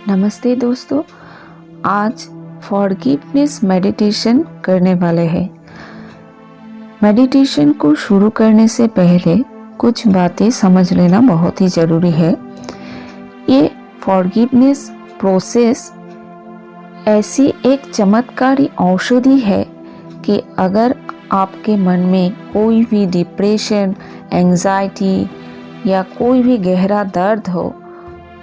नमस्ते दोस्तों, आज फॉरगिवनेस मेडिटेशन करने वाले हैं। मेडिटेशन को शुरू करने से पहले कुछ बातें समझ लेना बहुत ही ज़रूरी है। ये फॉरगिवनेस प्रोसेस ऐसी एक चमत्कारी औषधि है कि अगर आपके मन में कोई भी डिप्रेशन, एंजाइटी या कोई भी गहरा दर्द हो,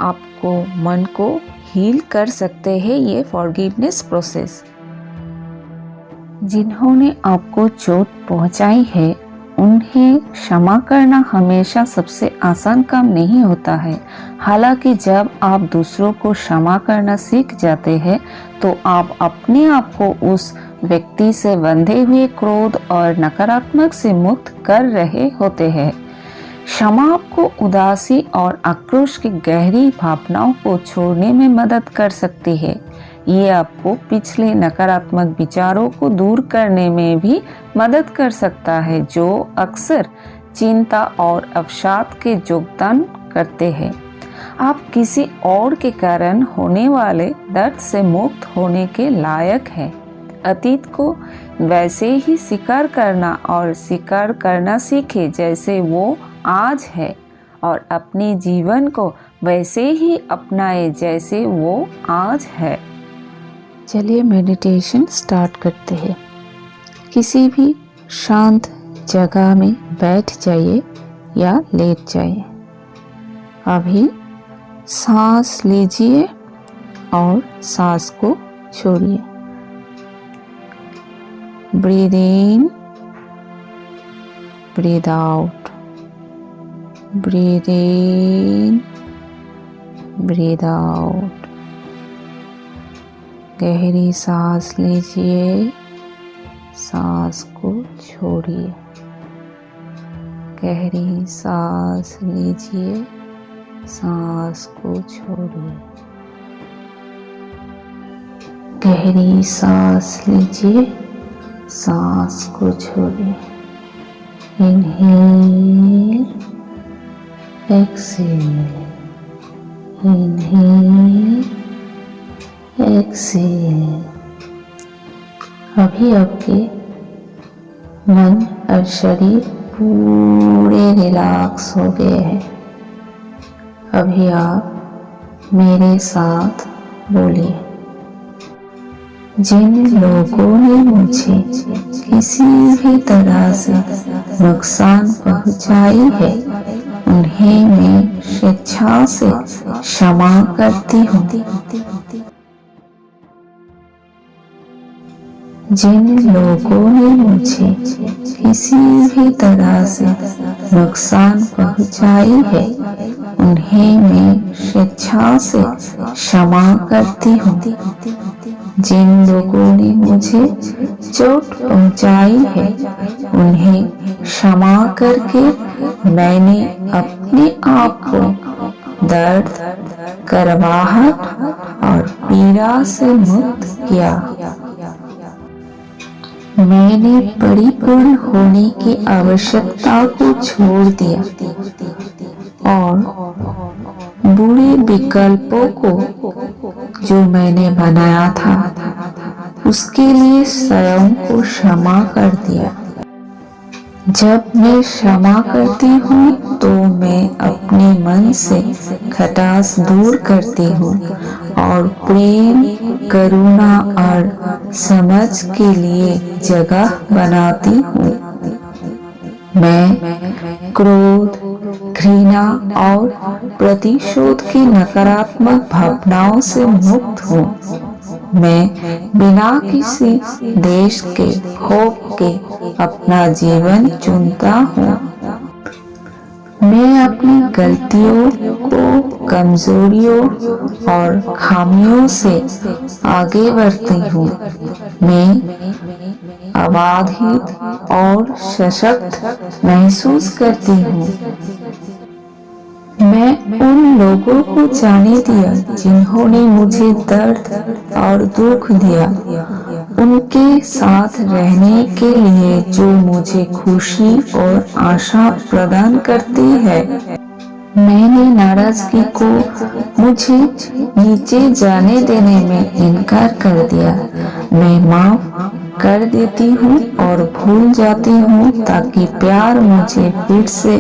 आपको मन को हील कर सकते हैं ये फॉरगिवनेस प्रोसेस। जिन्होंने आपको चोट पहुंचाई है उन्हें क्षमा करना हमेशा सबसे आसान काम नहीं होता है। हालांकि जब आप दूसरों को क्षमा करना सीख जाते हैं तो आप अपने आप को उस व्यक्ति से बंधे हुए क्रोध और नकारात्मक से मुक्त कर रहे होते हैं। क्षमा आपको उदासी और आक्रोश की गहरी भावनाओं को छोड़ने में मदद कर सकती है। ये आपको पिछले नकारात्मक विचारों को दूर करने में भी मदद कर सकता है, जो अक्सर चिंता और अवसाद के योगदान करते हैं। आप किसी और के कारण होने वाले दर्द से मुक्त होने के लायक हैं। अतीत को वैसे ही स्वीकार करना और स्वीकार करना सीखें जैसे वो आज है, और अपने जीवन को वैसे ही अपनाए जैसे वो आज है। चलिए मेडिटेशन स्टार्ट करते हैं। किसी भी शांत जगह में बैठ जाइए या लेट जाइए। अभी सांस लीजिए और सांस को छोड़िए। Breathe in, breathe out, breathe in, breathe out. गहरी सांस लीजिए, सांस को छोड़िए। गहरी सांस लीजिए, सांस को छोड़िए। गहरी सांस लीजिए, सांस को छोड़िए। Inhale, exhale, inhale, exhale. अभी आपके मन और शरीर पूरे रिलैक्स हो गए हैं। अभी आप मेरे साथ बोलिए। जिन लोगों ने मुझे किसी भी तरह से नुकसान पहुंचाई है उन्हें मैं स्वेच्छा से क्षमा करती हूँ। जिन लोगों ने मुझे किसी भी तरह से नुकसान पहुंचाई है उन्हें मैं स्वेच्छा से क्षमा करती हूँ। जिन लोगों ने मुझे चोट पहुंचाई है उन्हें क्षमा करके मैंने अपने आप को दर्द, करवाहट और पीड़ा से मुक्त किया। मैंने परिपूर्ण होने की आवश्यकता को छोड़ दिया और बुरे विकल्पों को जो मैंने बनाया था उसके लिए स्वयं को क्षमा कर दिया। जब मैं क्षमा करती हूँ तो मैं अपने मन से खटास दूर करती हूँ और प्रेम, करुणा और समझ के लिए जगह बनाती हूँ। मैं क्रोध, घृणा और प्रतिशोध की नकारात्मक भावनाओं से मुक्त हूँ। मैं बिना किसी देश के खौफ के अपना जीवन चुनता हूँ। मैं अपनी गलतियों को, कमजोरियों और खामियों से आगे बढ़ती हूँ। मैं अबाधित और सशक्त महसूस करती हूँ। मैं उन लोगों को जाने दिया जिन्होंने मुझे दर्द और दुख दिया, उनके साथ रहने के लिए जो मुझे खुशी और आशा प्रदान करती है। मैंने नाराजगी को मुझे नीचे जाने देने में इनकार कर दिया। मैं माफ कर देती हूँ और भूल जाती हूँ ताकि प्यार मुझे फिर से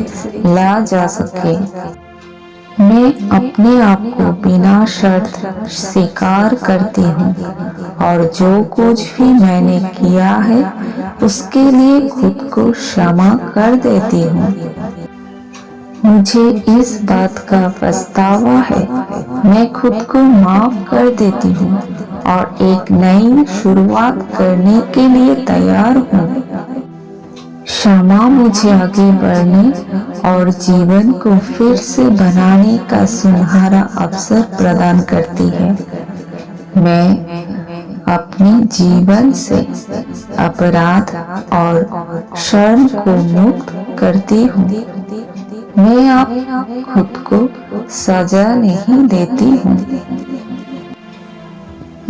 ला जा सके। मैं अपने आप को बिना शर्त स्वीकार करती हूँ और जो कुछ भी मैंने किया है उसके लिए खुद को क्षमा कर देती हूँ। मुझे इस बात का पछतावा है। मैं खुद को माफ कर देती हूँ और एक नई शुरुआत करने के लिए तैयार हूँ। क्षमा मुझे आगे बढ़ने और जीवन को फिर से बनाने का सुनहरा अवसर प्रदान करती है। मैं अपने जीवन से अपराध और शर्म को मुक्त करती हूँ। मैं आप खुद को सजा नहीं देती हूँ।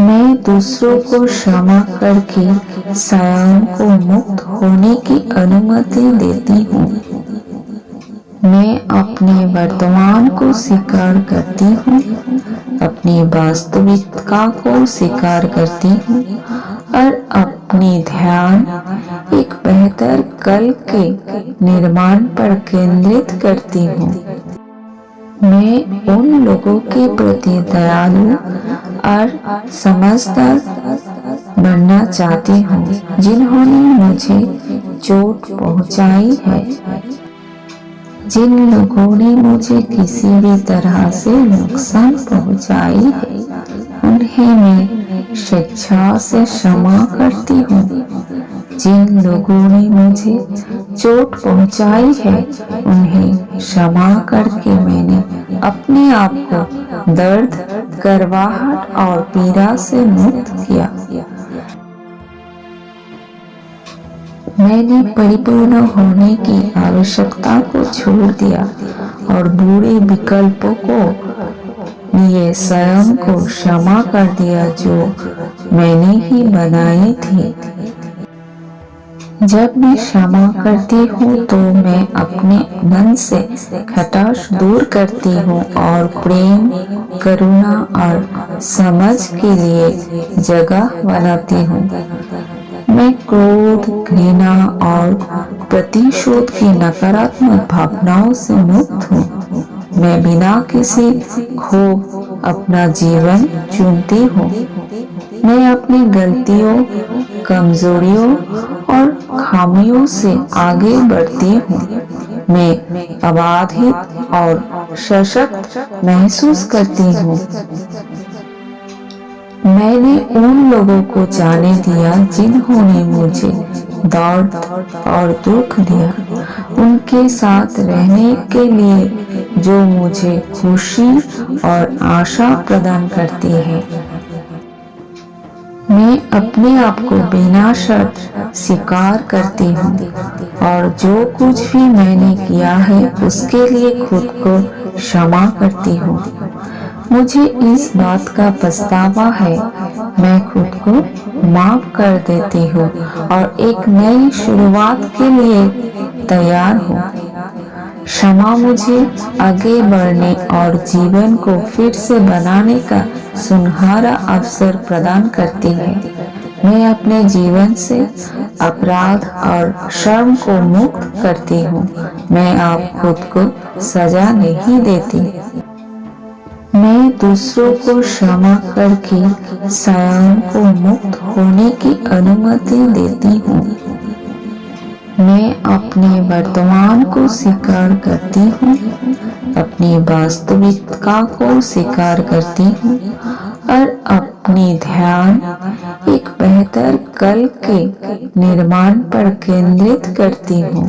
मैं दूसरों को क्षमा करके स्वयं को मुक्त होने की अनुमति देती हूँ। मैं अपने वर्तमान को स्वीकार करती हूँ, अपनी वास्तविकता को स्वीकार करती हूँ और अपनी ध्यान एक बेहतर कल के निर्माण पर केंद्रित करती हूँ। मैं उन लोगों के प्रति दयालु और समझदार बनना चाहती हूँ जिन्होंने मुझे चोट पहुँचाई है। जिन लोगों ने मुझे किसी भी तरह से नुकसान पहुँचाई है उन्हें मैं स्वेच्छा से क्षमा करती हूँ। जिन लोगों ने मुझे चोट पहुँचाई है उन्हें क्षमा करके मैंने अपने आप को दर्द, करवाहट और पीड़ा से मुक्त किया। मैंने परिपूर्ण होने की आवश्यकता को छोड़ दिया और बुरे विकल्पों को लिए स्वयं को क्षमा कर दिया जो मैंने ही बनाई थी। जब मैं क्षमा करती हूँ तो मैं अपने मन से खटास दूर करती हूँ और प्रेम, करुणा और समझ के लिए जगह बनाती हूँ। मैं क्रोध, घृणा और प्रतिशोध की नकारात्मक भावनाओं से मुक्त हूँ। मैं बिना किसी खौफ अपना जीवन चुनती हूँ। मैं अपनी गलतियों, कमजोरियों और खामियों से आगे बढ़ती हूँ। मैं अबाधित और सशक्त महसूस करती हूँ। मैंने उन लोगों को जाने दिया जिन्होंने मुझे दर्द और दुख दिया, उनके साथ रहने के लिए जो मुझे खुशी और आशा प्रदान करती है। मैं अपने आप को बिना शर्त स्वीकार करती हूँ और जो कुछ भी मैंने किया है उसके लिए खुद को क्षमा करती हूँ। मुझे इस बात का पछतावा है। मैं खुद को माफ कर देती हूँ और एक नई शुरुआत के लिए तैयार हूँ। क्षमा मुझे आगे बढ़ने और जीवन को फिर से बनाने का सुनहरा अवसर प्रदान करती है। मैं अपने जीवन से अपराध और शर्म को मुक्त करती हूँ। मैं आप खुद को सजा नहीं देती। मैं दूसरों को क्षमा करके स्वयं को मुक्त होने की अनुमति देती हूँ। मैं अपने वर्तमान को स्वीकार करती हूँ, अपनी वास्तविकता को स्वीकार करती हूँ और अपनी ध्यान एक बेहतर कल के निर्माण पर केंद्रित करती हूँ।